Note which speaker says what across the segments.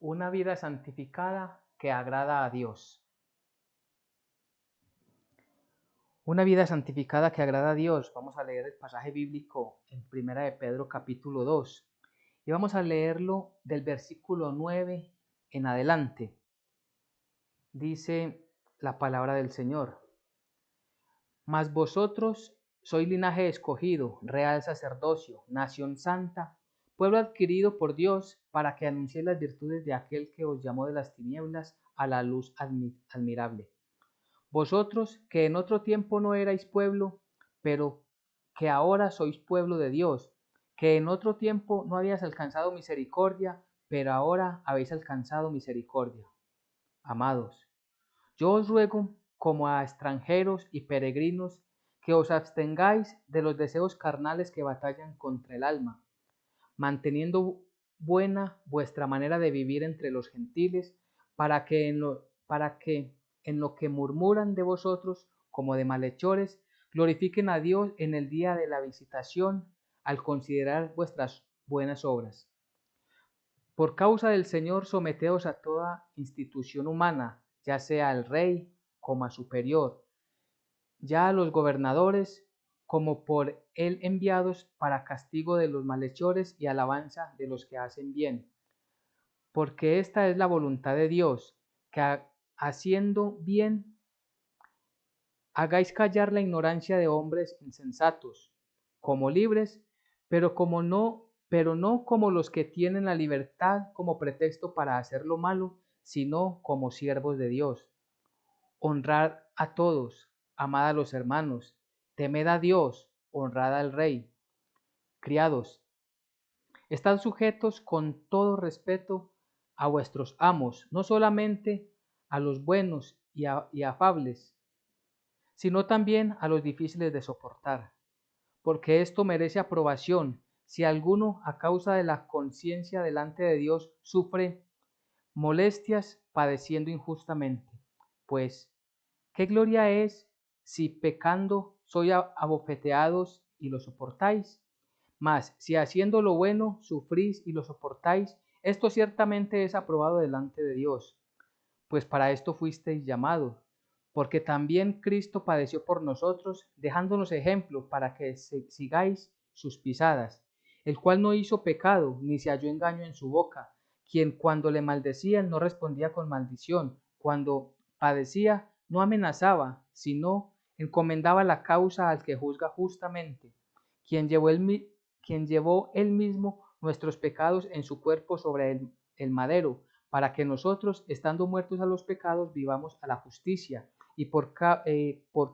Speaker 1: Una vida santificada que agrada a Dios. Una vida santificada que agrada a Dios. Vamos a leer el pasaje bíblico en Primera de Pedro capítulo 2 y vamos a leerlo del versículo 9 en adelante. Dice la palabra del Señor: Mas vosotros sois linaje escogido, real sacerdocio, nación santa, pueblo adquirido por Dios, para que anunciéis las virtudes de aquel que os llamó de las tinieblas a la luz admirable. Vosotros que en otro tiempo no erais pueblo, pero que ahora sois pueblo de Dios, que en otro tiempo no habíais alcanzado misericordia, pero ahora habéis alcanzado misericordia. Amados, yo os ruego, como a extranjeros y peregrinos, que os abstengáis de los deseos carnales que batallan contra el alma, manteniendo buena vuestra manera de vivir entre los gentiles, para que en lo que murmuran de vosotros como de malhechores, glorifiquen a Dios en el día de la visitación, al considerar vuestras buenas obras. Por causa del Señor, someteos a toda institución humana, ya sea al rey como a superior, ya a los gobernadores como por él enviados para castigo de los malhechores y alabanza de los que hacen bien. Porque esta es la voluntad de Dios, que haciendo bien hagáis callar la ignorancia de hombres insensatos, como libres, pero no como los que tienen la libertad como pretexto para hacer lo malo, sino como siervos de Dios. Honrad a todos, amad a los hermanos, temed a Dios, honrad al Rey. Criados, estad sujetos con todo respeto a vuestros amos, no solamente a los buenos y afables, sino también a los difíciles de soportar, porque esto merece aprobación si alguno a causa de la conciencia delante de Dios sufre molestias padeciendo injustamente. Pues, ¿qué gloria es si pecando sois abofeteados y lo soportáis? Mas si haciendo lo bueno sufrís y lo soportáis, esto ciertamente es aprobado delante de Dios. Pues para esto fuisteis llamados, porque también Cristo padeció por nosotros, dejándonos ejemplo para que sigáis sus pisadas, el cual no hizo pecado, ni se halló engaño en su boca, quien cuando le maldecían no respondía con maldición, cuando padecía no amenazaba, sino encomendaba la causa al que juzga justamente, quien llevó él mismo nuestros pecados en su cuerpo sobre el madero, para que nosotros, estando muertos a los pecados, vivamos a la justicia, y por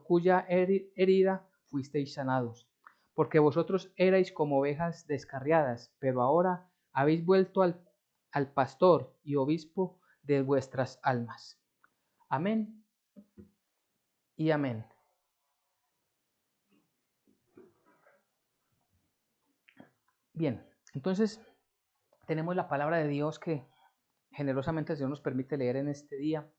Speaker 1: cuya herida fuisteis sanados. Porque vosotros erais como ovejas descarriadas, pero ahora habéis vuelto al pastor y obispo de vuestras almas. Amén y amén. Bien, entonces tenemos la palabra de Dios que generosamente el Señor nos permite leer en este día,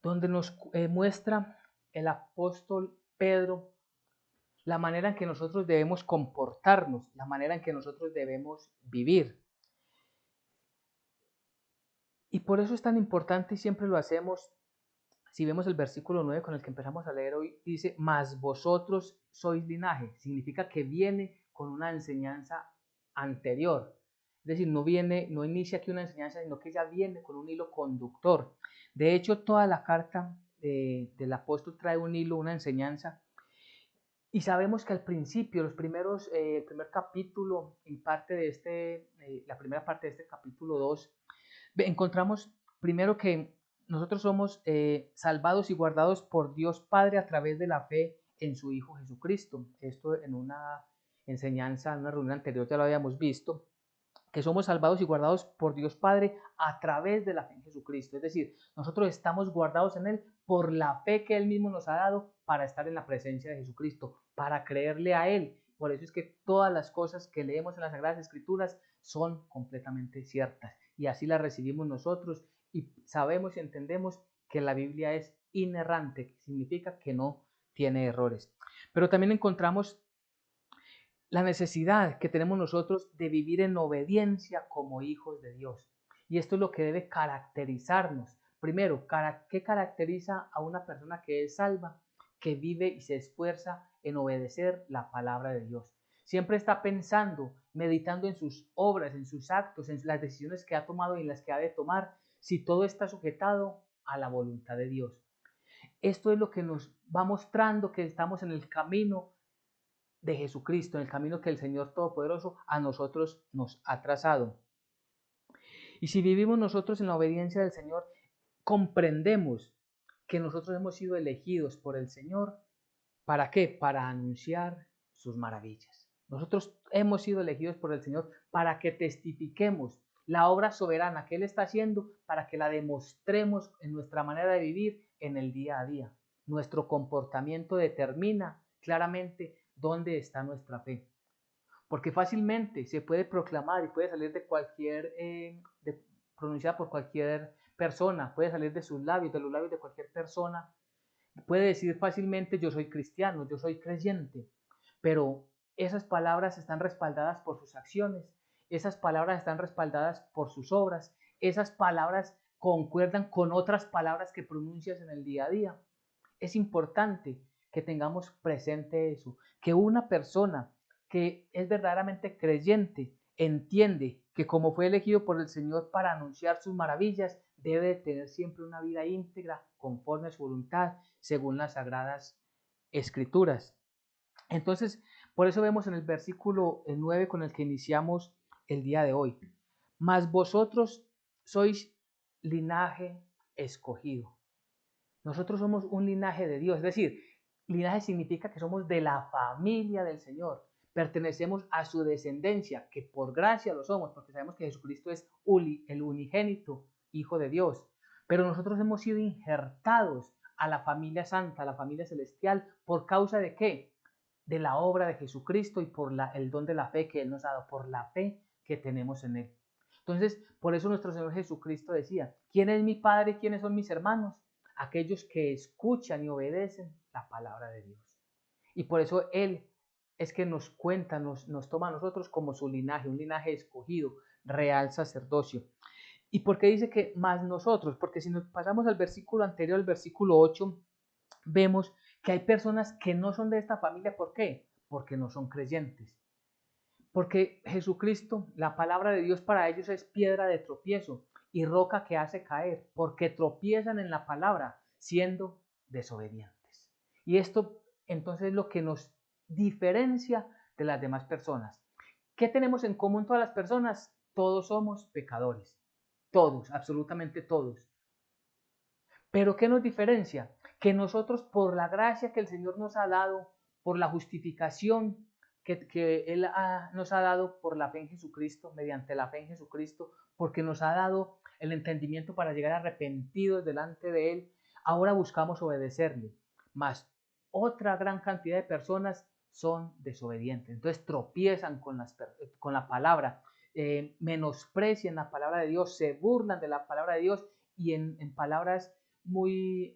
Speaker 1: donde nos muestra el apóstol Pedro la manera en que nosotros debemos comportarnos, la manera en que nosotros debemos vivir. Y por eso es tan importante y siempre lo hacemos. Si vemos el versículo 9 con el que empezamos a leer hoy, dice, mas vosotros sois linaje. Significa que viene con una enseñanza anterior. Es decir, no inicia aquí una enseñanza, sino que ya viene con un hilo conductor. De hecho, toda la carta del apóstol trae un hilo, una enseñanza. Y sabemos que al principio, el primer capítulo y la primera parte de este capítulo 2, encontramos primero que nosotros somos salvados y guardados por Dios Padre a través de la fe en su Hijo Jesucristo. Esto en una enseñanza, en una reunión anterior ya lo habíamos visto, que somos salvados y guardados por Dios Padre a través de la fe en Jesucristo. Es decir, nosotros estamos guardados en Él por la fe que Él mismo nos ha dado para estar en la presencia de Jesucristo, para creerle a Él. Por eso es que todas las cosas que leemos en las Sagradas Escrituras son completamente ciertas. Y así las recibimos nosotros y sabemos y entendemos que la Biblia es inerrante, que significa que no tiene errores. Pero también encontramos la necesidad que tenemos nosotros de vivir en obediencia como hijos de Dios. Y esto es lo que debe caracterizarnos. Primero, ¿qué caracteriza a una persona que es salva? Que vive y se esfuerza en obedecer la palabra de Dios. Siempre está pensando, meditando en sus obras, en sus actos, en las decisiones que ha tomado y en las que ha de tomar, si todo está sujetado a la voluntad de Dios. Esto es lo que nos va mostrando que estamos en el camino de Jesucristo, en el camino que el Señor Todopoderoso a nosotros nos ha trazado. Y si vivimos nosotros en la obediencia del Señor, comprendemos que nosotros hemos sido elegidos por el Señor. ¿Para qué? Para anunciar sus maravillas. Nosotros hemos sido elegidos por el Señor para que testifiquemos la obra soberana que Él está haciendo, para que la demostremos en nuestra manera de vivir en el día a día. Nuestro comportamiento determina claramente dónde está nuestra fe. Porque fácilmente se puede proclamar y puede salir de cualquier, pronunciada por cualquier persona, puede salir de sus labios, de los labios de cualquier persona, puede decir fácilmente yo soy cristiano, yo soy creyente, pero esas palabras están respaldadas por sus acciones, esas palabras están respaldadas por sus obras, esas palabras concuerdan con otras palabras que pronuncias en el día a día. Es importante que tengamos presente eso, que una persona que es verdaderamente creyente entiende que como fue elegido por el Señor para anunciar sus maravillas, debe tener siempre una vida íntegra conforme a su voluntad, según las sagradas escrituras. Entonces, por eso vemos en el versículo 9 con el que iniciamos el día de hoy. Mas vosotros sois linaje escogido. Nosotros somos un linaje de Dios, es decir, linaje significa que somos de la familia del Señor, pertenecemos a su descendencia, que por gracia lo somos, porque sabemos que Jesucristo es el unigénito Hijo de Dios, pero nosotros hemos sido injertados a la familia santa, a la familia celestial, ¿por causa de qué? De la obra de Jesucristo y por el don de la fe que Él nos ha dado, por la fe que tenemos en Él. Entonces, por eso nuestro Señor Jesucristo decía, ¿quién es mi Padre y quiénes son mis hermanos? Aquellos que escuchan y obedecen la palabra de Dios. Y por eso Él es que nos cuenta, nos toma a nosotros como su linaje, un linaje escogido, real sacerdocio. ¿Y por qué dice que más nosotros? Porque si nos pasamos al versículo anterior, el versículo 8, vemos que hay personas que no son de esta familia. ¿Por qué? Porque no son creyentes. Porque Jesucristo, la palabra de Dios para ellos es piedra de tropiezo y roca que hace caer, porque tropiezan en la palabra siendo desobedientes. Y esto entonces es lo que nos diferencia de las demás personas. ¿Qué tenemos en común todas las personas? Todos somos pecadores. Todos, absolutamente todos. Pero ¿qué nos diferencia? Que nosotros por la gracia que el Señor nos ha dado, por la justificación que Él nos ha dado por la fe en Jesucristo, mediante la fe en Jesucristo, porque nos ha dado el entendimiento para llegar arrepentidos delante de Él, ahora buscamos obedecerle. Mas otra gran cantidad de personas son desobedientes, entonces tropiezan con la palabra, menosprecian la palabra de Dios, se burlan de la palabra de Dios y en palabras muy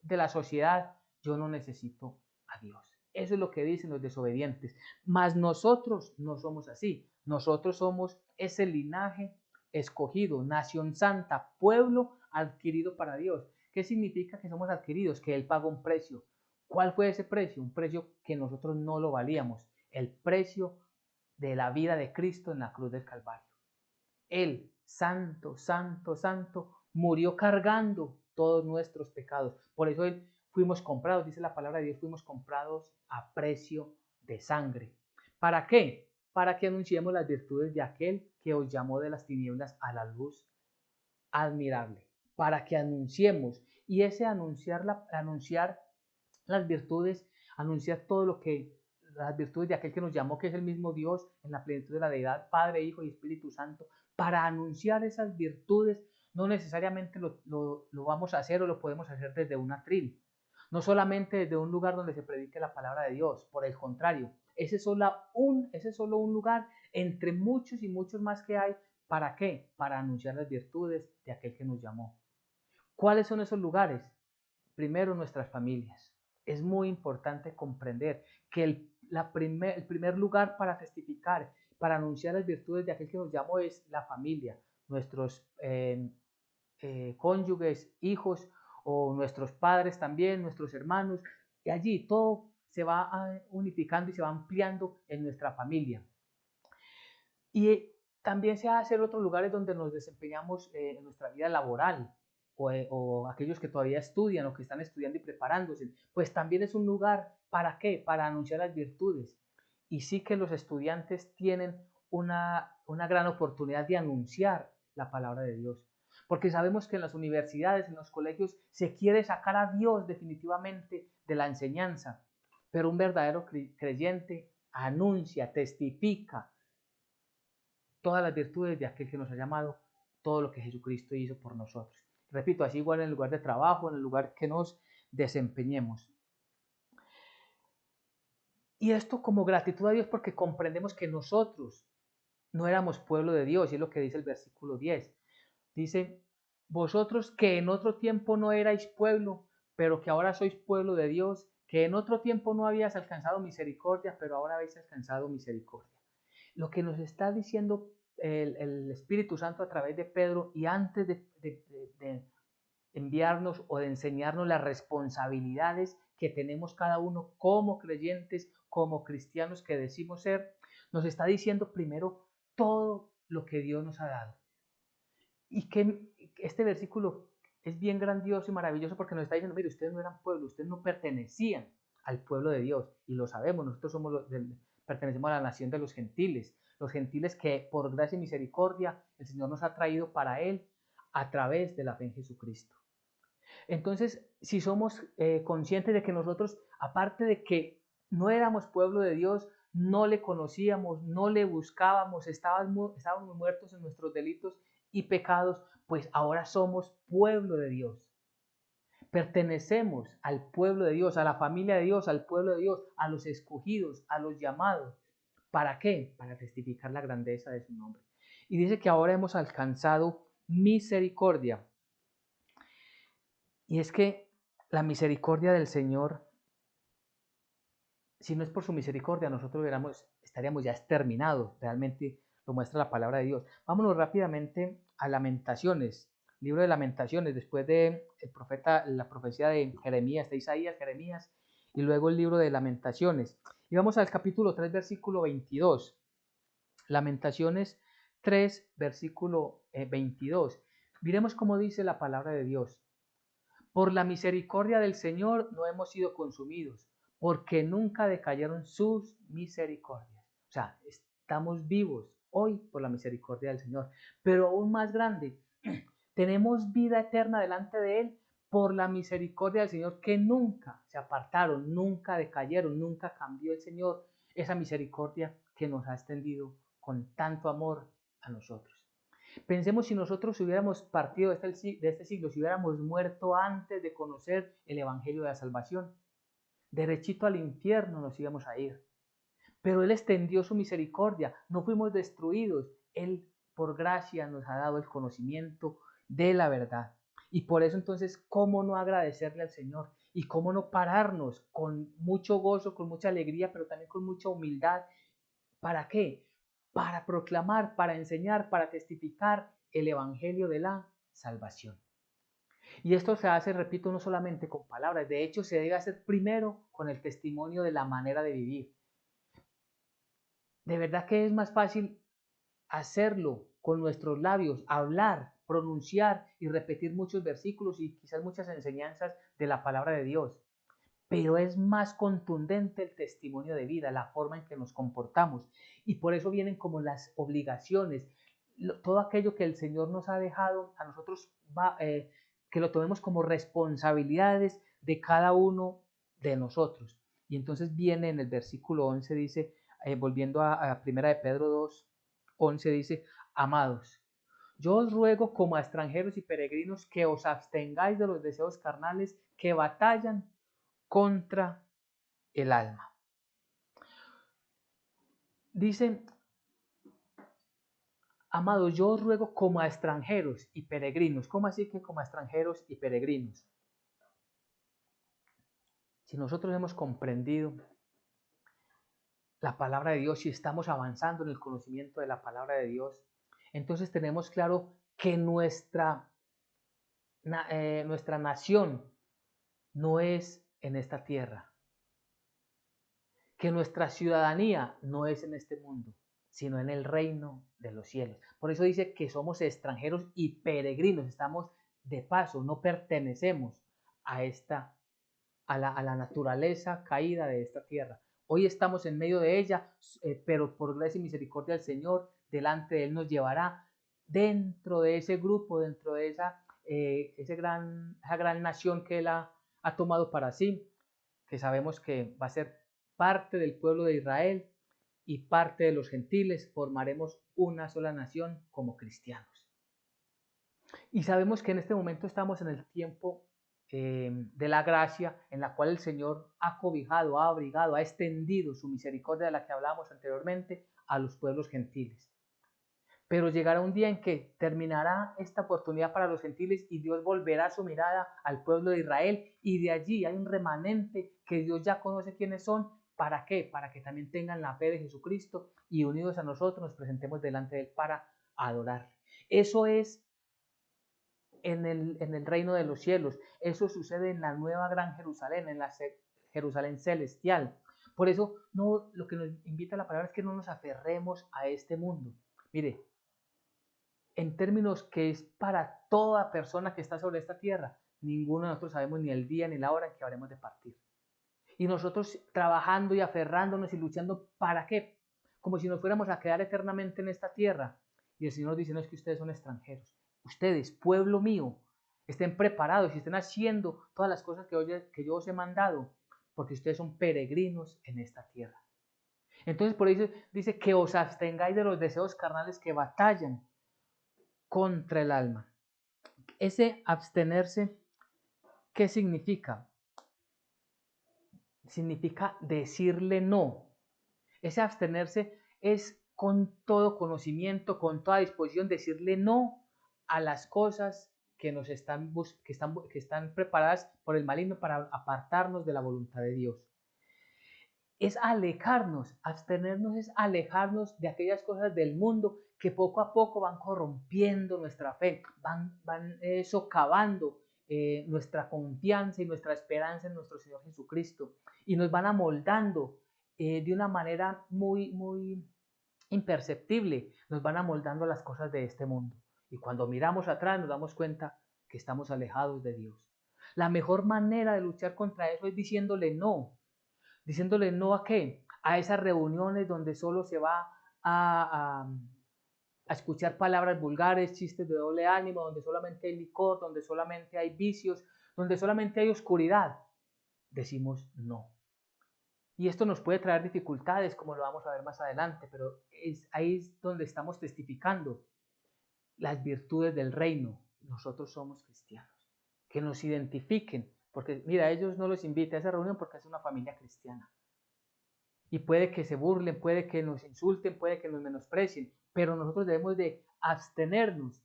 Speaker 1: de la sociedad, yo no necesito a Dios. Eso es lo que dicen los desobedientes. Mas nosotros no somos así. Nosotros somos ese linaje escogido, nación santa, pueblo adquirido para Dios. ¿Qué significa que somos adquiridos? Que Él pagó un precio. ¿Cuál fue ese precio? Un precio que nosotros no lo valíamos. El precio de la vida de Cristo en la cruz del Calvario. Él, santo, santo, santo, murió cargando todos nuestros pecados. Por eso Él fuimos comprados, dice la palabra de Dios, fuimos comprados a precio de sangre. ¿Para qué? Para que anunciemos las virtudes de aquel que os llamó de las tinieblas a la luz admirable. Para que anunciemos. Y ese anunciar las virtudes, anunciar todo lo que, las virtudes de aquel que nos llamó, que es el mismo Dios en la plenitud de la deidad, Padre, Hijo y Espíritu Santo. Para anunciar esas virtudes no necesariamente lo vamos a hacer o lo podemos hacer desde un atril, no solamente desde un lugar donde se predique la palabra de Dios, por el contrario, ese es solo un lugar entre muchos y muchos más que hay. ¿Para qué? Para anunciar las virtudes de aquel que nos llamó. ¿Cuáles son esos lugares? Primero, nuestras familias. Es muy importante comprender que el primer lugar para testificar, para anunciar las virtudes de aquel que nos llamó es la familia, nuestros cónyuges, hijos o nuestros padres también, nuestros hermanos, y allí todo se va unificando y se va ampliando en nuestra familia. Y también se hace en otros lugares donde nos desempeñamos en nuestra vida laboral o aquellos que todavía estudian o que están estudiando y preparándose, pues también es un lugar, ¿para qué? Para anunciar las virtudes. Y sí que los estudiantes tienen una gran oportunidad de anunciar la palabra de Dios. Porque sabemos que en las universidades, en los colegios, se quiere sacar a Dios definitivamente de la enseñanza. Pero un verdadero creyente anuncia, testifica todas las virtudes de aquel que nos ha llamado, todo lo que Jesucristo hizo por nosotros. Repito, así igual en el lugar de trabajo, en el lugar que nos desempeñemos. Y esto como gratitud a Dios porque comprendemos que nosotros no éramos pueblo de Dios, y es lo que dice el versículo 10. Dice, vosotros que en otro tiempo no erais pueblo, pero que ahora sois pueblo de Dios, que en otro tiempo no habías alcanzado misericordia, pero ahora habéis alcanzado misericordia. Lo que nos está diciendo el Espíritu Santo a través de Pedro, y antes de enviarnos o de enseñarnos las responsabilidades que tenemos cada uno como creyentes, como cristianos que decimos ser, nos está diciendo primero todo lo que Dios nos ha dado. Y que este versículo es bien grandioso y maravilloso porque nos está diciendo, mire, ustedes no eran pueblo, ustedes no pertenecían al pueblo de Dios, y lo sabemos, nosotros pertenecemos a la nación de los gentiles que por gracia y misericordia el Señor nos ha traído para Él a través de la fe en Jesucristo. Entonces, si somos conscientes de que nosotros, aparte de que no éramos pueblo de Dios, no le conocíamos, no le buscábamos, estábamos muertos en nuestros delitos y pecados, pues ahora somos pueblo de Dios. Pertenecemos al pueblo de Dios, a la familia de Dios, al pueblo de Dios, a los escogidos, a los llamados. ¿Para qué? Para testificar la grandeza de su nombre. Y dice que ahora hemos alcanzado misericordia. Y es que la misericordia del Señor, si no es por su misericordia, nosotros estaríamos ya exterminados. Realmente lo muestra la palabra de Dios. Vámonos rápidamente a Lamentaciones, libro de Lamentaciones, después de la profecía de Jeremías, de Isaías, Jeremías, y luego el libro de Lamentaciones. Y vamos al capítulo 3, versículo 22. Lamentaciones 3, versículo 22. Miremos cómo dice la palabra de Dios. Por la misericordia del Señor no hemos sido consumidos, porque nunca decayeron sus misericordias. O sea, estamos vivos hoy por la misericordia del Señor. Pero aún más grande, tenemos vida eterna delante de Él por la misericordia del Señor, que nunca se apartaron, nunca decayeron, nunca cambió el Señor esa misericordia que nos ha extendido con tanto amor a nosotros. Pensemos si nosotros hubiéramos partido de este siglo, si hubiéramos muerto antes de conocer el Evangelio de la Salvación, derechito al infierno nos íbamos a ir. Pero Él extendió su misericordia, no fuimos destruidos, Él por gracia nos ha dado el conocimiento de la verdad. Y por eso entonces, ¿cómo no agradecerle al Señor? Y cómo no pararnos con mucho gozo, con mucha alegría, pero también con mucha humildad. ¿Para qué? Para proclamar, para enseñar, para testificar el Evangelio de la salvación. Y esto se hace, repito, no solamente con palabras, de hecho se debe hacer primero con el testimonio de la manera de vivir. De verdad que es más fácil hacerlo con nuestros labios, hablar, pronunciar y repetir muchos versículos y quizás muchas enseñanzas de la palabra de Dios. Pero es más contundente el testimonio de vida, la forma en que nos comportamos. Y por eso vienen como las obligaciones, todo aquello que el Señor nos ha dejado a nosotros, que lo tomemos como responsabilidades de cada uno de nosotros. Y entonces viene en el versículo 11, dice, volviendo a primera de Pedro 2, 11, dice, amados, yo os ruego como a extranjeros y peregrinos que os abstengáis de los deseos carnales que batallan contra el alma. Dice, amados, yo os ruego como a extranjeros y peregrinos. ¿Cómo así que como a extranjeros y peregrinos? Si nosotros hemos comprendido la palabra de Dios, si estamos avanzando en el conocimiento de la palabra de Dios, entonces tenemos claro que nuestra nación no es en esta tierra, que nuestra ciudadanía no es en este mundo, sino en el reino de los cielos. Por eso dice que somos extranjeros y peregrinos, estamos de paso, no pertenecemos a la naturaleza caída de esta tierra. Hoy estamos en medio de ella, pero por gracia y misericordia del Señor, delante de Él nos llevará dentro de ese grupo, dentro de esa gran nación que Él ha tomado para sí, que sabemos que va a ser parte del pueblo de Israel y parte de los gentiles, formaremos una sola nación como cristianos. Y sabemos que en este momento estamos en el tiempo de la gracia, en la cual el Señor ha cobijado, ha abrigado, ha extendido su misericordia de la que hablábamos anteriormente a los pueblos gentiles. Pero llegará un día en que terminará esta oportunidad para los gentiles y Dios volverá su mirada al pueblo de Israel, y de allí hay un remanente que Dios ya conoce quiénes son. ¿Para qué? Para que también tengan la fe de Jesucristo y unidos a nosotros nos presentemos delante de Él para adorar. Eso es en el reino de los cielos. Eso sucede en la nueva gran Jerusalén, en la Jerusalén celestial. Por eso lo que nos invita la palabra es que no nos aferremos a este mundo. Mire, en términos que es para toda persona que está sobre esta tierra, ninguno de nosotros sabemos ni el día ni la hora en que habremos de partir. Y nosotros trabajando y aferrándonos y luchando, ¿para qué? Como si nos fuéramos a quedar eternamente en esta tierra. Y el Señor dice, no, es que ustedes son extranjeros. Ustedes, pueblo mío, estén preparados y estén haciendo todas las cosas que yo os he mandado, porque ustedes son peregrinos en esta tierra. Entonces por eso dice que os abstengáis de los deseos carnales que batallan contra el alma. Ese abstenerse, ¿qué significa? Significa decirle no. Ese abstenerse es con todo conocimiento, con toda disposición, decirle no a las cosas que están preparadas por el maligno para apartarnos de la voluntad de Dios. Es alejarnos, abstenernos es alejarnos de aquellas cosas del mundo que poco a poco van corrompiendo nuestra fe, van socavando nuestra confianza y nuestra esperanza en nuestro Señor Jesucristo, y nos van amoldando de una manera muy, muy imperceptible, nos van amoldando las cosas de este mundo. Y cuando miramos atrás nos damos cuenta que estamos alejados de Dios. La mejor manera de luchar contra eso es diciéndole no. ¿Diciéndole no a qué? A esas reuniones donde solo se va a escuchar palabras vulgares, chistes de doble ánimo, donde solamente hay licor, donde solamente hay vicios, donde solamente hay oscuridad. Decimos no. Y esto nos puede traer dificultades, como lo vamos a ver más adelante, pero ahí es donde estamos testificando las virtudes del reino. Nosotros somos cristianos. Que nos identifiquen, porque mira, ellos no los invita a esa reunión porque es una familia cristiana. Y puede que se burlen, puede que nos insulten, puede que nos menosprecien, pero nosotros debemos de abstenernos.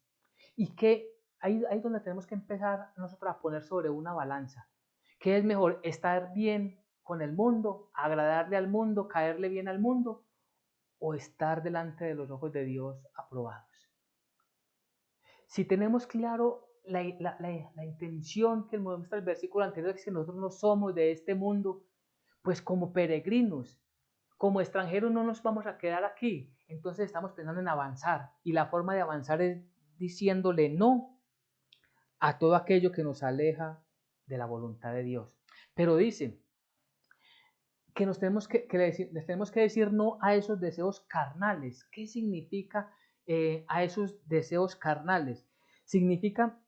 Speaker 1: Y que ahí es donde tenemos que empezar nosotros a poner sobre una balanza. ¿Qué es mejor? ¿Estar bien con el mundo, agradarle al mundo, caerle bien al mundo, o estar delante de los ojos de Dios aprobados? Si tenemos claro la intención que muestra el versículo anterior, es que nosotros no somos de este mundo, pues como peregrinos, como extranjeros no nos vamos a quedar aquí. Entonces estamos pensando en avanzar, y la forma de avanzar es diciéndole no a todo aquello que nos aleja de la voluntad de Dios. Pero dice que les tenemos que decir no a esos deseos carnales. ¿Qué significa a esos deseos carnales? Significa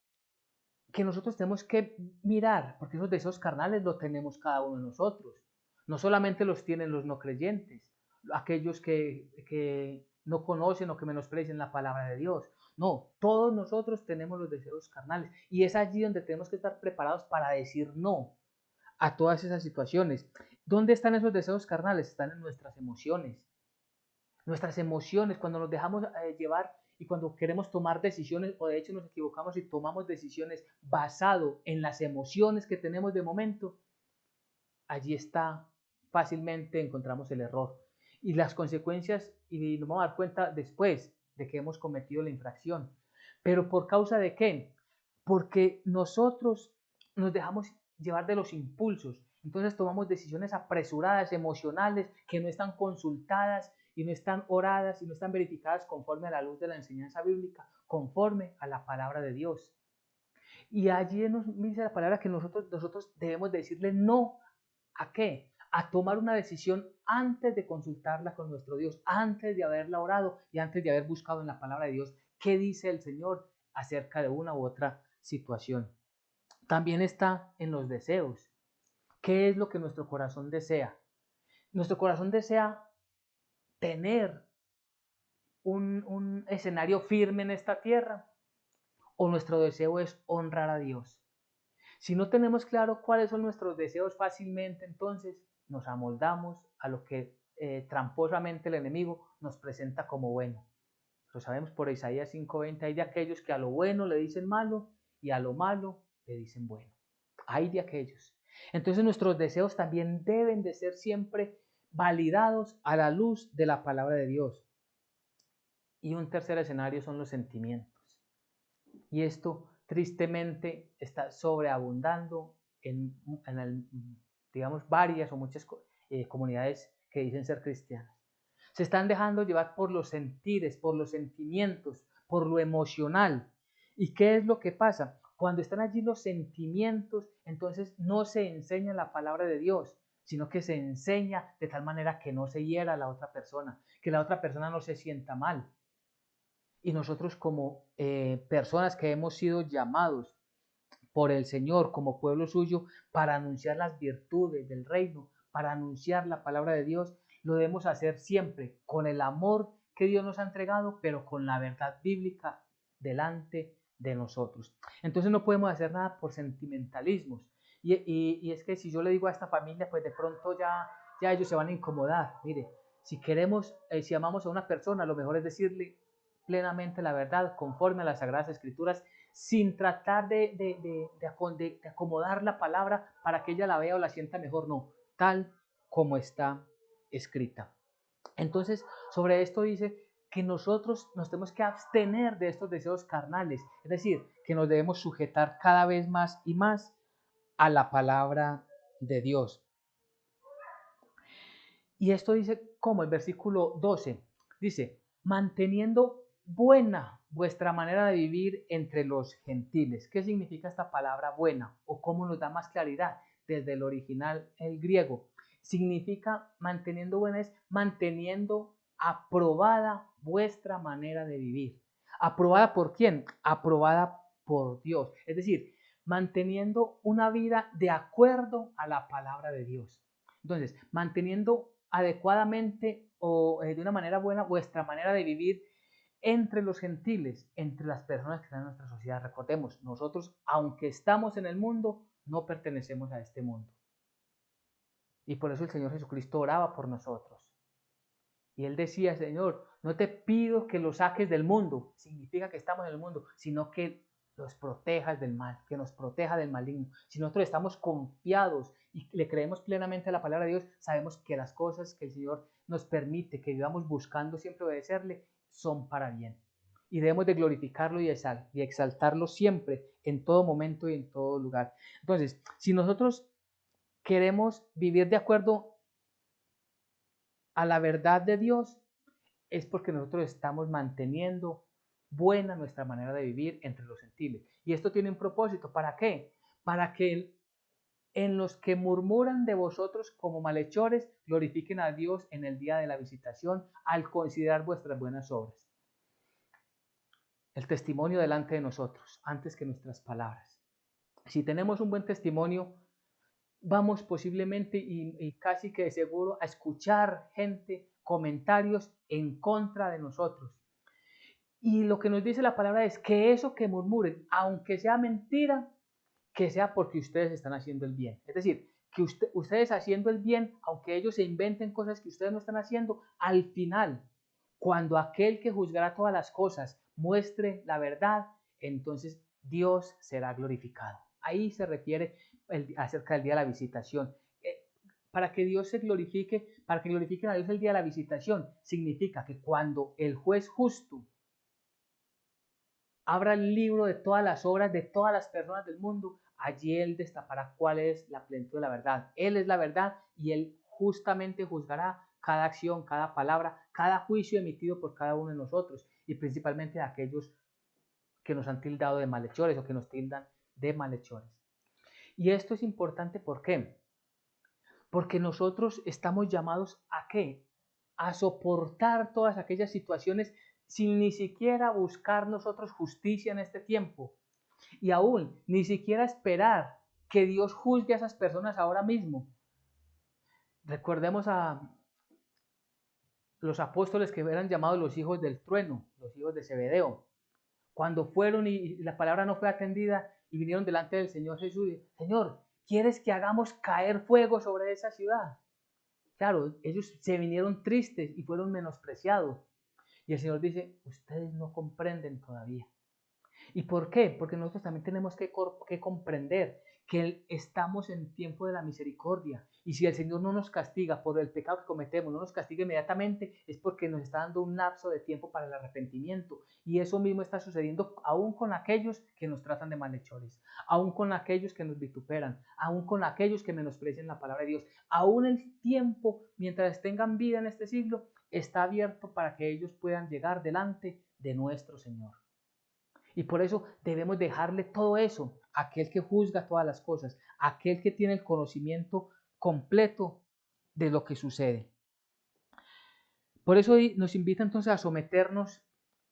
Speaker 1: que nosotros tenemos que mirar, porque esos deseos carnales los tenemos cada uno de nosotros. No solamente los tienen los no creyentes, aquellos que no conocen o que menosprecian la palabra de Dios. No, todos nosotros tenemos los deseos carnales, y es allí donde tenemos que estar preparados para decir no a todas esas situaciones. ¿Dónde están esos deseos carnales? Están en nuestras emociones. Nuestras emociones, cuando nos dejamos llevar y cuando queremos tomar decisiones, o de hecho nos equivocamos y tomamos decisiones basado en las emociones que tenemos de momento, allí está, fácilmente encontramos el error. y las consecuencias, y nos vamos a dar cuenta después de que hemos cometido la infracción. ¿Pero por causa de qué? Porque nosotros nos dejamos llevar de los impulsos. Entonces tomamos decisiones apresuradas, emocionales, que no están consultadas y no están oradas y no están verificadas conforme a la luz de la enseñanza bíblica, conforme a la palabra de Dios. Y allí nos dice la palabra que nosotros debemos decirle no. ¿A qué? A tomar una decisión antes de consultarla con nuestro Dios, antes de haberla orado y antes de haber buscado en la palabra de Dios qué dice el Señor acerca de una u otra situación. También está en los deseos. ¿Qué es lo que nuestro corazón desea? Nuestro corazón desea tener un escenario firme en esta tierra, o nuestro deseo es honrar a Dios. Si no tenemos claro cuáles son nuestros deseos, fácilmente entonces nos amoldamos a lo que tramposamente el enemigo nos presenta como bueno. Lo sabemos por Isaías 5:20, hay de aquellos que a lo bueno le dicen malo y a lo malo le dicen bueno. Hay de aquellos. Entonces nuestros deseos también deben de ser siempre validados a la luz de la palabra de Dios. Y un tercer escenario son los sentimientos. Y esto tristemente está sobreabundando digamos, varias o muchas comunidades que dicen ser cristianas. Se están dejando llevar por los sentires, por los sentimientos, por lo emocional. ¿Y qué es lo que pasa? Cuando están allí los sentimientos, entonces no se enseña la palabra de Dios, sino que se enseña de tal manera que no se hiera a la otra persona, que la otra persona no se sienta mal. Y nosotros como personas que hemos sido llamados por el Señor como pueblo suyo para anunciar las virtudes del reino, para anunciar la palabra de Dios, lo debemos hacer siempre con el amor que Dios nos ha entregado, pero con la verdad bíblica delante de nosotros. Entonces no podemos hacer nada por sentimentalismos. Y es que si yo le digo a esta familia, pues de pronto ya ellos se van a incomodar. Mire, si queremos, si amamos a una persona, lo mejor es decirle plenamente la verdad conforme a las Sagradas Escrituras, sin tratar de acomodar la palabra para que ella la vea o la sienta mejor, no, tal como está escrita. Entonces, sobre esto dice que nosotros nos tenemos que abstener de estos deseos carnales, es decir, que nos debemos sujetar cada vez más y más a la palabra de Dios. Y esto dice como el versículo 12, dice, manteniendo buena vuestra manera de vivir entre los gentiles. ¿Qué significa esta palabra buena? ¿O cómo nos da más claridad? Desde el original, el griego. Significa manteniendo buena es manteniendo aprobada vuestra manera de vivir. ¿Aprobada por quién? Aprobada por Dios. Es decir, manteniendo una vida de acuerdo a la palabra de Dios. Entonces, manteniendo adecuadamente o de una manera buena vuestra manera de vivir entre los gentiles, entre las personas que están en nuestra sociedad. Recordemos, nosotros, aunque estamos en el mundo, no pertenecemos a este mundo. Y por eso el Señor Jesucristo oraba por nosotros. Y Él decía, Señor, no te pido que los saques del mundo, significa que estamos en el mundo, sino que los protejas del mal, que nos proteja del maligno. Si nosotros estamos confiados y le creemos plenamente a la palabra de Dios, sabemos que las cosas que el Señor nos permite, que vivamos buscando siempre obedecerle, son para bien. Y debemos de glorificarlo y exaltarlo siempre, en todo momento y en todo lugar. Entonces, si nosotros queremos vivir de acuerdo a la verdad de Dios, es porque nosotros estamos manteniendo buena nuestra manera de vivir entre los gentiles. Y esto tiene un propósito. ¿Para qué? Para que en los que murmuran de vosotros como malhechores, glorifiquen a Dios en el día de la visitación al considerar vuestras buenas obras. El testimonio delante de nosotros, antes que nuestras palabras. Si tenemos un buen testimonio, vamos posiblemente y casi que de seguro a escuchar gente, comentarios en contra de nosotros. Y lo que nos dice la palabra es que eso que murmuren, aunque sea mentira, que sea porque ustedes están haciendo el bien. Es decir, que ustedes haciendo el bien, aunque ellos se inventen cosas que ustedes no están haciendo, al final, cuando aquel que juzgará todas las cosas muestre la verdad, entonces Dios será glorificado. Ahí se refiere acerca del día de la visitación. para que Dios se glorifique, para que glorifiquen a Dios el día de la visitación, significa que cuando el juez justo abra el libro de todas las obras de todas las personas del mundo, allí Él destapará cuál es la plenitud de la verdad. Él es la verdad y Él justamente juzgará cada acción, cada palabra, cada juicio emitido por cada uno de nosotros y principalmente de aquellos que nos han tildado de malhechores o que nos tildan de malhechores. Y esto es importante, ¿por qué? Porque nosotros estamos llamados ¿a qué? A soportar todas aquellas situaciones sin ni siquiera buscar nosotros justicia en este tiempo. Y aún ni siquiera esperar que Dios juzgue a esas personas ahora mismo. Recordemos a los apóstoles que eran llamados los hijos del trueno, los hijos de Zebedeo. Cuando fueron y la palabra no fue atendida y vinieron delante del Señor Jesús, Señor, ¿quieres que hagamos caer fuego sobre esa ciudad? Claro, ellos se vinieron tristes y fueron menospreciados. Y el Señor dice, ustedes no comprenden todavía. ¿Y por qué? Porque nosotros también tenemos que comprender que estamos en tiempo de la misericordia. Y si el Señor no nos castiga por el pecado que cometemos, no nos castiga inmediatamente, es porque nos está dando un lapso de tiempo para el arrepentimiento. Y eso mismo está sucediendo aún con aquellos que nos tratan de malhechores, aún con aquellos que nos vituperan, aún con aquellos que menosprecian la palabra de Dios. Aún el tiempo, mientras tengan vida en este siglo, está abierto para que ellos puedan llegar delante de nuestro Señor. Y por eso debemos dejarle todo eso a aquel que juzga todas las cosas, a aquel que tiene el conocimiento completo de lo que sucede. Por eso nos invita entonces a someternos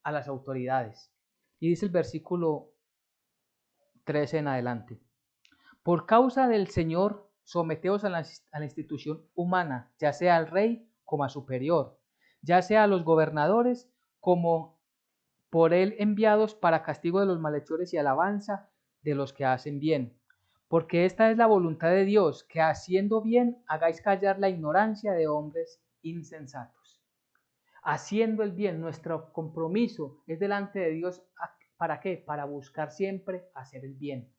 Speaker 1: a las autoridades. Y dice el versículo 13 en adelante. Por causa del Señor, someteos a la institución humana, ya sea al rey como a superior, ya sea a los gobernadores como por él enviados para castigo de los malhechores y alabanza de los que hacen bien. Porque esta es la voluntad de Dios, que haciendo bien hagáis callar la ignorancia de hombres insensatos. Haciendo el bien, nuestro compromiso es delante de Dios. ¿Para qué? Para buscar siempre hacer el bien.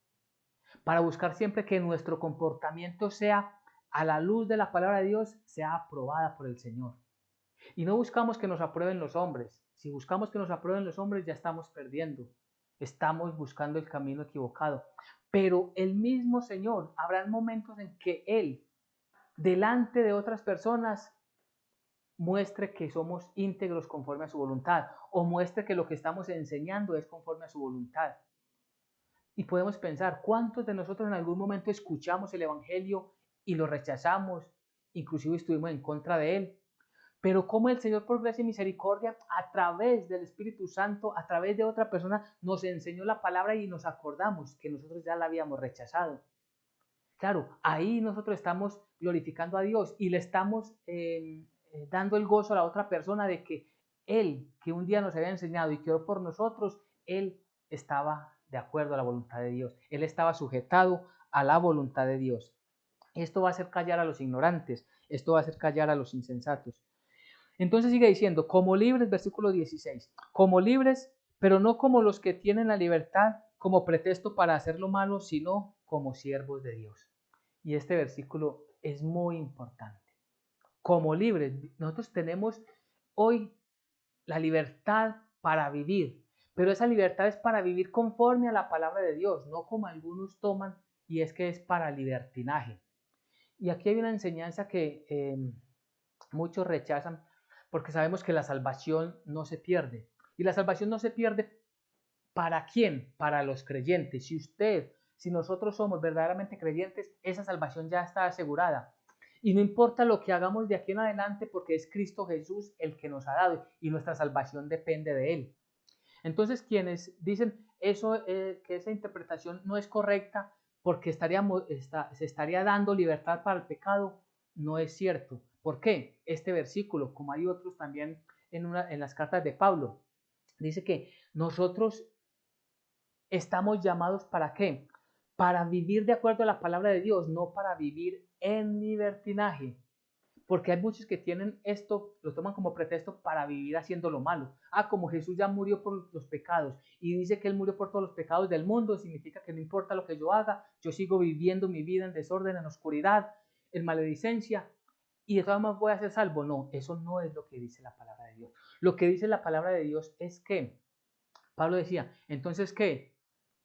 Speaker 1: Para buscar siempre que nuestro comportamiento sea a la luz de la palabra de Dios, sea aprobada por el Señor. Y no buscamos que nos aprueben los hombres. Si buscamos que nos aprueben los hombres, ya estamos perdiendo. Estamos buscando el camino equivocado. Pero el mismo Señor, habrá momentos en que Él, delante de otras personas, muestre que somos íntegros conforme a su voluntad, o muestre que lo que estamos enseñando es conforme a su voluntad. Y podemos pensar, ¿cuántos de nosotros en algún momento escuchamos el Evangelio y lo rechazamos, inclusive estuvimos en contra de él? Pero como el Señor por gracia y misericordia, a través del Espíritu Santo, a través de otra persona, nos enseñó la palabra y nos acordamos que nosotros ya la habíamos rechazado. Claro, ahí nosotros estamos glorificando a Dios y le estamos dando el gozo a la otra persona de que Él, que un día nos había enseñado y quedó por nosotros, Él estaba de acuerdo a la voluntad de Dios. Él estaba sujetado a la voluntad de Dios. Esto va a hacer callar a los ignorantes, esto va a hacer callar a los insensatos. Entonces sigue diciendo, como libres, versículo 16, como libres, pero no como los que tienen la libertad como pretexto para hacer lo malo, sino como siervos de Dios. Y este versículo es muy importante. Como libres, nosotros tenemos hoy la libertad para vivir, pero esa libertad es para vivir conforme a la palabra de Dios, no como algunos toman, y es que es para libertinaje. Y aquí hay una enseñanza que muchos rechazan, porque sabemos que la salvación no se pierde. Y la salvación no se pierde ¿para quién? Para los creyentes. Si nosotros somos verdaderamente creyentes, esa salvación ya está asegurada. Y no importa lo que hagamos de aquí en adelante, porque es Cristo Jesús el que nos ha dado y nuestra salvación depende de Él. Entonces, quienes dicen que esa interpretación no es correcta porque se estaría dando libertad para el pecado, no es cierto. ¿Por qué? Este versículo, como hay otros también en las cartas de Pablo, dice que nosotros estamos llamados ¿para qué? Para vivir de acuerdo a la palabra de Dios, no para vivir en libertinaje. Porque hay muchos que tienen esto, lo toman como pretexto para vivir haciendo lo malo. Como Jesús ya murió por los pecados y dice que Él murió por todos los pecados del mundo, significa que no importa lo que yo haga, yo sigo viviendo mi vida en desorden, en oscuridad. en maledicencia y de todas maneras voy a ser salvo. No, eso no es lo que dice la palabra de Dios. Lo que dice la palabra de Dios es que, Pablo decía, entonces ¿qué?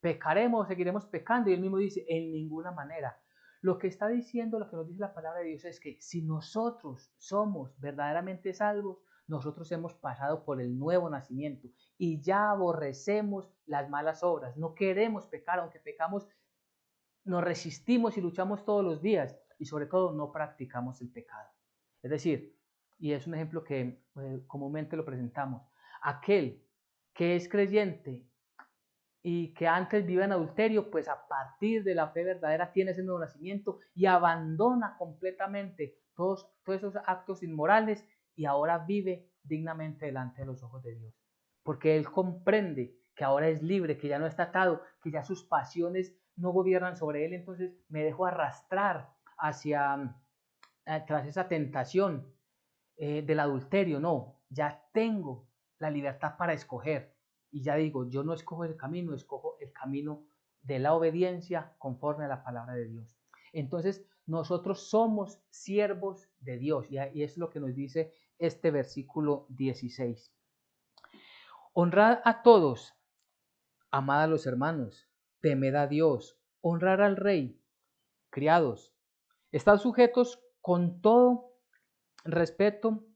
Speaker 1: ¿Pecaremos o seguiremos pecando? Y él mismo dice, en ninguna manera. Lo que está diciendo, lo que nos dice la palabra de Dios es que si nosotros somos verdaderamente salvos, nosotros hemos pasado por el nuevo nacimiento y ya aborrecemos las malas obras. No queremos pecar, aunque pecamos, nos resistimos y luchamos todos los días y sobre todo no practicamos el pecado. Es decir, y es un ejemplo que comúnmente lo presentamos, aquel que es creyente y que antes vive en adulterio, pues a partir de la fe verdadera tiene ese nuevo nacimiento y abandona completamente todos esos actos inmorales y ahora vive dignamente delante de los ojos de Dios. Porque él comprende que ahora es libre, que ya no está atado, que ya sus pasiones no gobiernan sobre él, entonces me dejo arrastrar hacia tras esa tentación del adulterio. No, ya tengo la libertad para escoger y ya digo, yo no escojo el camino, escojo el camino de la obediencia conforme a la palabra de Dios. Entonces nosotros somos siervos de Dios y es lo que nos dice este versículo 16. Honrad a todos, amad a los hermanos, temed a Dios, honrar al rey, criados, estad sujetos con todo respeto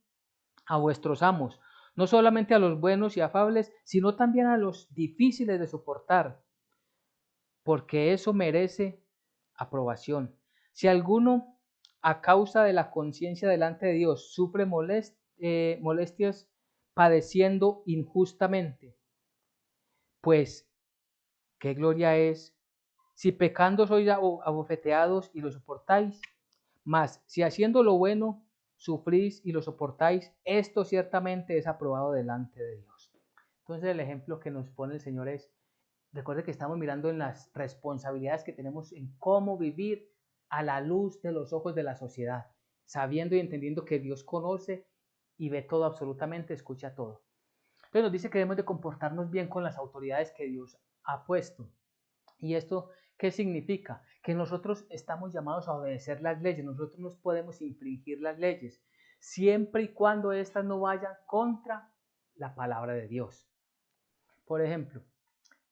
Speaker 1: a vuestros amos, no solamente a los buenos y afables, sino también a los difíciles de soportar, porque eso merece aprobación. Si alguno, a causa de la conciencia delante de Dios, sufre molestias padeciendo injustamente, pues, ¿qué gloria es? Si pecando sois abofeteados y lo soportáis, mas si haciendo lo bueno sufrís y lo soportáis, esto ciertamente es aprobado delante de Dios. Entonces el ejemplo que nos pone el Señor es, recuerde que estamos mirando en las responsabilidades que tenemos en cómo vivir a la luz de los ojos de la sociedad, sabiendo y entendiendo que Dios conoce y ve todo absolutamente, escucha todo. Entonces nos dice que debemos de comportarnos bien con las autoridades que Dios ha puesto. ¿Y esto qué significa? Que nosotros estamos llamados a obedecer las leyes, nosotros no podemos infringir las leyes, siempre y cuando éstas no vayan contra la palabra de Dios. Por ejemplo,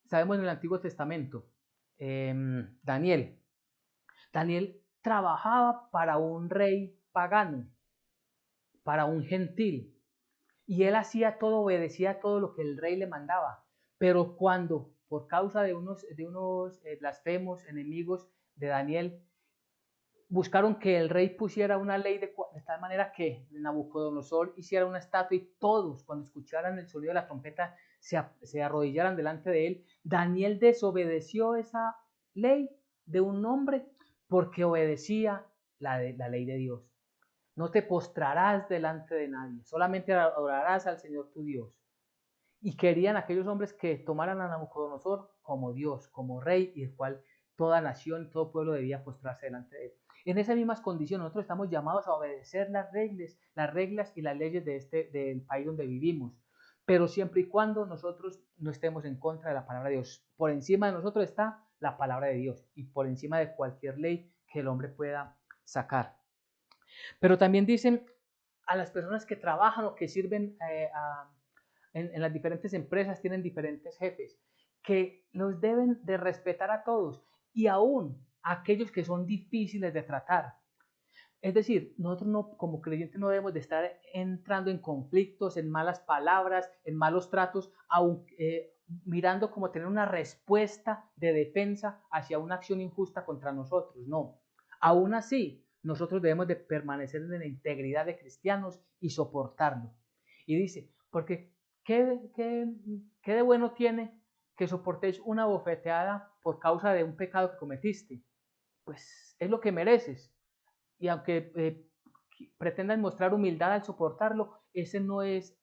Speaker 1: sabemos en el Antiguo Testamento, Daniel trabajaba para un rey pagano, para un gentil, y él hacía todo, obedecía todo lo que el rey le mandaba. Pero cuando, por causa de unos blasfemos enemigos de Daniel, buscaron que el rey pusiera una ley de tal manera que Nabucodonosor hiciera una estatua y todos, cuando escucharan el sonido de la trompeta, se arrodillaran delante de él, Daniel desobedeció esa ley de un hombre porque obedecía la ley de Dios. No te postrarás delante de nadie, solamente adorarás al Señor tu Dios. Y querían aquellos hombres que tomaran a Nabucodonosor como Dios, como rey, y el cual toda nación, todo pueblo debía postrarse delante de él. En esas mismas condiciones nosotros estamos llamados a obedecer las reglas y las leyes del país donde vivimos, pero siempre y cuando nosotros no estemos en contra de la palabra de Dios. Por encima de nosotros está la palabra de Dios y por encima de cualquier ley que el hombre pueda sacar. Pero también dicen a las personas que trabajan o que sirven en las diferentes empresas, tienen diferentes jefes, que los deben de respetar a todos y aún a aquellos que son difíciles de tratar. Es decir, nosotros no, como creyentes no debemos de estar entrando en conflictos, en malas palabras, en malos tratos, mirando como tener una respuesta de defensa hacia una acción injusta contra nosotros. No, aún así, nosotros debemos de permanecer en la integridad de cristianos y soportarlo. Y dice, porque ¿qué de bueno tiene que soportéis una bofeteada por causa de un pecado que cometiste? Pues es lo que mereces. Y aunque pretendan mostrar humildad al soportarlo, ese no es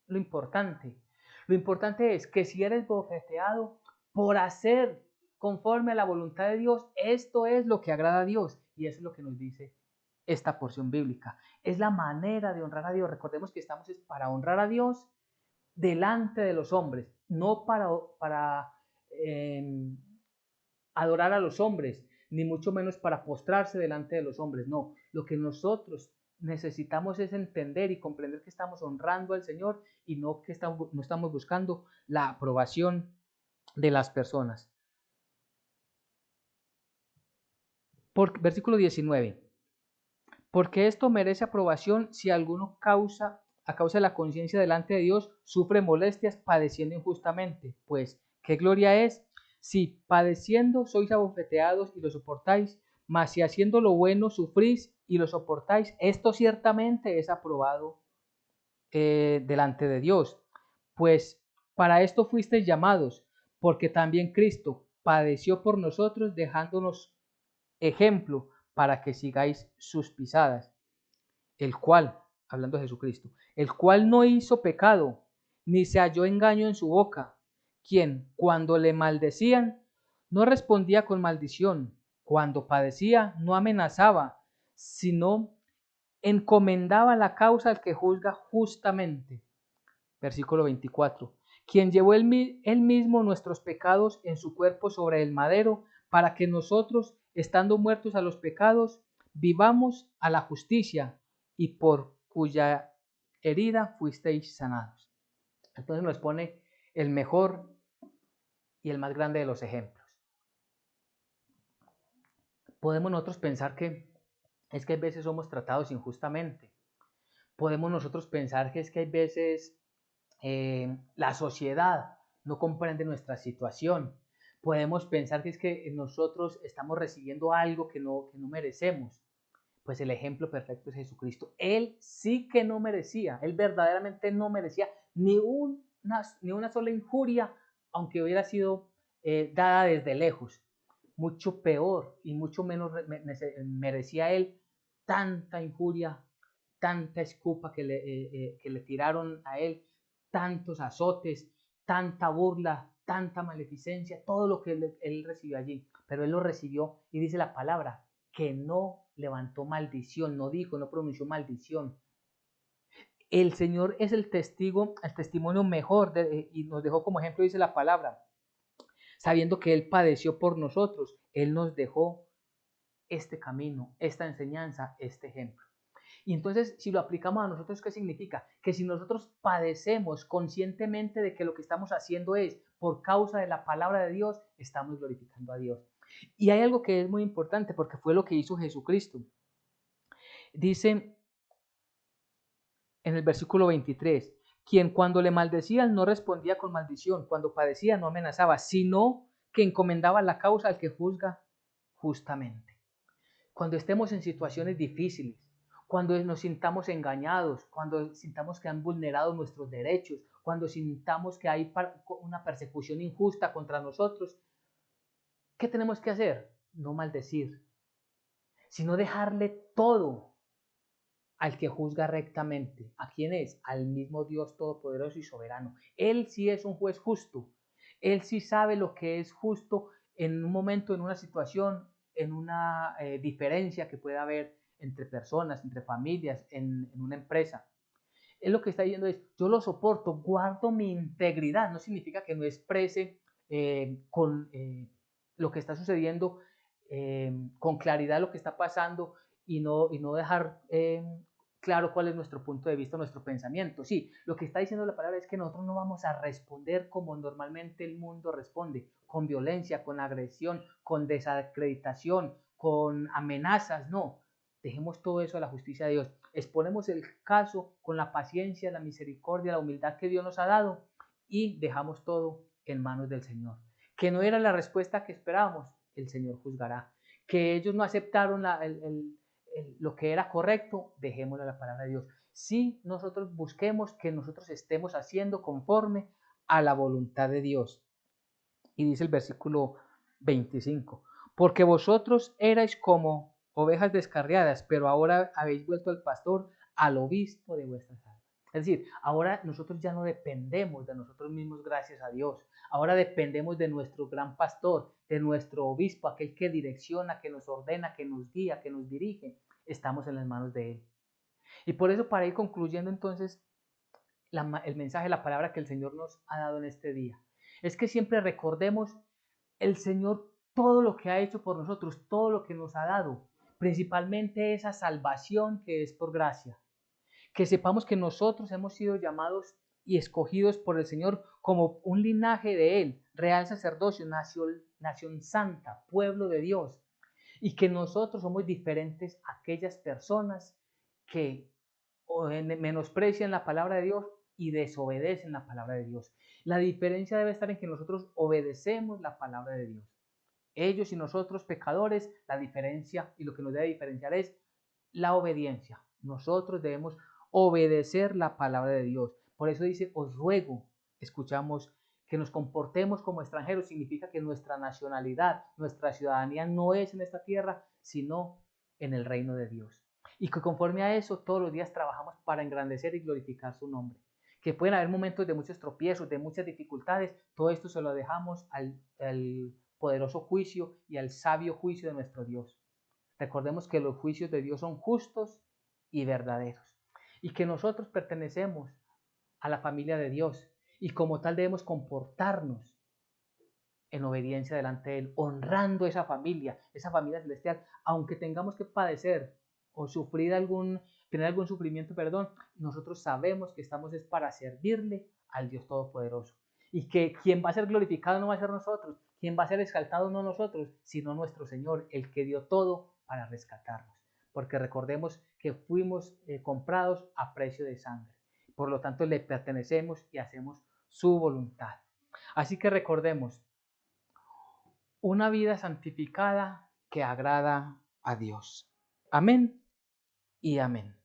Speaker 1: lo importante. Lo importante es que si eres bofeteado por hacer conforme a la voluntad de Dios, esto es lo que agrada a Dios. Y eso es lo que nos dice esta porción bíblica. Es la manera de honrar a Dios. Recordemos que estamos para honrar a Dios delante de los hombres, no para adorar a los hombres, ni mucho menos para postrarse delante de los hombres. No, lo que nosotros necesitamos es entender y comprender que estamos honrando al Señor y no que no estamos buscando la aprobación de las personas. Versículo 19. Porque esto merece aprobación si alguno a causa de la conciencia delante de Dios, sufre molestias padeciendo injustamente. Pues, ¿qué gloria es? Si padeciendo sois abofeteados y lo soportáis, mas si haciendo lo bueno sufrís y lo soportáis, esto ciertamente es aprobado delante de Dios. Pues para esto fuisteis llamados, porque también Cristo padeció por nosotros, dejándonos ejemplo para que sigáis sus pisadas, el cual, hablando de Jesucristo, el cual no hizo pecado, ni se halló engaño en su boca, quien, cuando le maldecían, no respondía con maldición, cuando padecía, no amenazaba, sino encomendaba la causa al que juzga justamente. Versículo 24. Quien llevó él mismo nuestros pecados en su cuerpo sobre el madero, para que nosotros, estando muertos a los pecados, vivamos a la justicia, y por cuya herida fuisteis sanados. Entonces nos pone el mejor y el más grande de los ejemplos. Podemos nosotros pensar que es que a veces somos tratados injustamente. Podemos nosotros pensar que es que hay veces la sociedad no comprende nuestra situación. Podemos pensar que es que nosotros estamos recibiendo algo que no merecemos. Pues el ejemplo perfecto es Jesucristo. Él sí que no merecía, él verdaderamente no merecía ni una sola injuria, aunque hubiera sido dada desde lejos. Mucho peor y mucho menos merecía él tanta injuria, tanta escupa que le tiraron a él, tantos azotes, tanta burla, tanta maleficencia, todo lo que él recibió allí. Pero él lo recibió y dice la palabra, que no levantó maldición, no dijo, no pronunció maldición. El Señor es el testigo, el testimonio mejor y nos dejó como ejemplo, dice la palabra, sabiendo que Él padeció por nosotros, Él nos dejó este camino, esta enseñanza, este ejemplo. Y entonces, si lo aplicamos a nosotros, ¿qué significa? Que si nosotros padecemos conscientemente de que lo que estamos haciendo es por causa de la palabra de Dios, estamos glorificando a Dios. Y hay algo que es muy importante porque fue lo que hizo Jesucristo. Dice en el versículo 23, quien cuando le maldecían no respondía con maldición, cuando padecía no amenazaba, sino que encomendaba la causa al que juzga justamente. Cuando estemos en situaciones difíciles, cuando nos sintamos engañados, cuando sintamos que han vulnerado nuestros derechos, cuando sintamos que hay una persecución injusta contra nosotros, ¿qué tenemos que hacer? No maldecir, sino dejarle todo al que juzga rectamente. ¿A quién es? Al mismo Dios todopoderoso y soberano. Él sí es un juez justo. Él sí sabe lo que es justo en un momento, en una situación, en una diferencia que pueda haber entre personas, entre familias, en una empresa. Él lo que está diciendo es, yo lo soporto, guardo mi integridad. No significa que no exprese con lo que está sucediendo, con claridad lo que está pasando y no dejar claro cuál es nuestro punto de vista, nuestro pensamiento. Sí, lo que está diciendo la palabra es que nosotros no vamos a responder como normalmente el mundo responde, con violencia, con agresión, con desacreditación, con amenazas, no. Dejemos todo eso a la justicia de Dios. Exponemos el caso con la paciencia, la misericordia, la humildad que Dios nos ha dado y dejamos todo en manos del Señor. Que no era la respuesta que esperábamos, el Señor juzgará. Que ellos no aceptaron lo que era correcto, dejémosle la palabra de Dios. Si nosotros busquemos que nosotros estemos haciendo conforme a la voluntad de Dios. Y dice el versículo 25, porque vosotros erais como ovejas descarriadas, pero ahora habéis vuelto al pastor, al obispo de vuestras almas. Es decir, ahora nosotros ya no dependemos de nosotros mismos, gracias a Dios. Ahora dependemos de nuestro gran pastor, de nuestro obispo, aquel que direcciona, que nos ordena, que nos guía, que nos dirige. Estamos en las manos de él. Y por eso, para ir concluyendo entonces el mensaje, la palabra que el Señor nos ha dado en este día, es que siempre recordemos, el Señor todo lo que ha hecho por nosotros, todo lo que nos ha dado, principalmente esa salvación que es por gracia. Que sepamos que nosotros hemos sido llamados y escogidos por el Señor como un linaje de Él, real sacerdocio, nación santa, pueblo de Dios, y que nosotros somos diferentes a aquellas personas que menosprecian la palabra de Dios y desobedecen la palabra de Dios. La diferencia debe estar en que nosotros obedecemos la palabra de Dios. Ellos y nosotros pecadores, la diferencia y lo que nos debe diferenciar es la obediencia. Nosotros debemos obedecer la palabra de Dios. Por eso dice, os ruego, escuchamos, que nos comportemos como extranjeros. Significa que nuestra nacionalidad, nuestra ciudadanía no es en esta tierra, sino en el reino de Dios. Y que conforme a eso, todos los días trabajamos para engrandecer y glorificar su nombre. Que pueden haber momentos de muchos tropiezos, de muchas dificultades. Todo esto se lo dejamos al poderoso juicio y al sabio juicio de nuestro Dios. Recordemos que los juicios de Dios son justos y verdaderos y que nosotros pertenecemos a la familia de Dios y como tal debemos comportarnos en obediencia delante de Él, honrando esa familia celestial, aunque tengamos que padecer o tener algún sufrimiento, perdón, nosotros sabemos que estamos es para servirle al Dios Todopoderoso y que quien va a ser glorificado no va a ser nosotros, quien va a ser exaltado no nosotros, sino nuestro Señor, el que dio todo para rescatarnos. Porque recordemos que fuimos comprados a precio de sangre. Por lo tanto, le pertenecemos y hacemos su voluntad. Así que recordemos, una vida santificada que agrada a Dios. Amén y amén.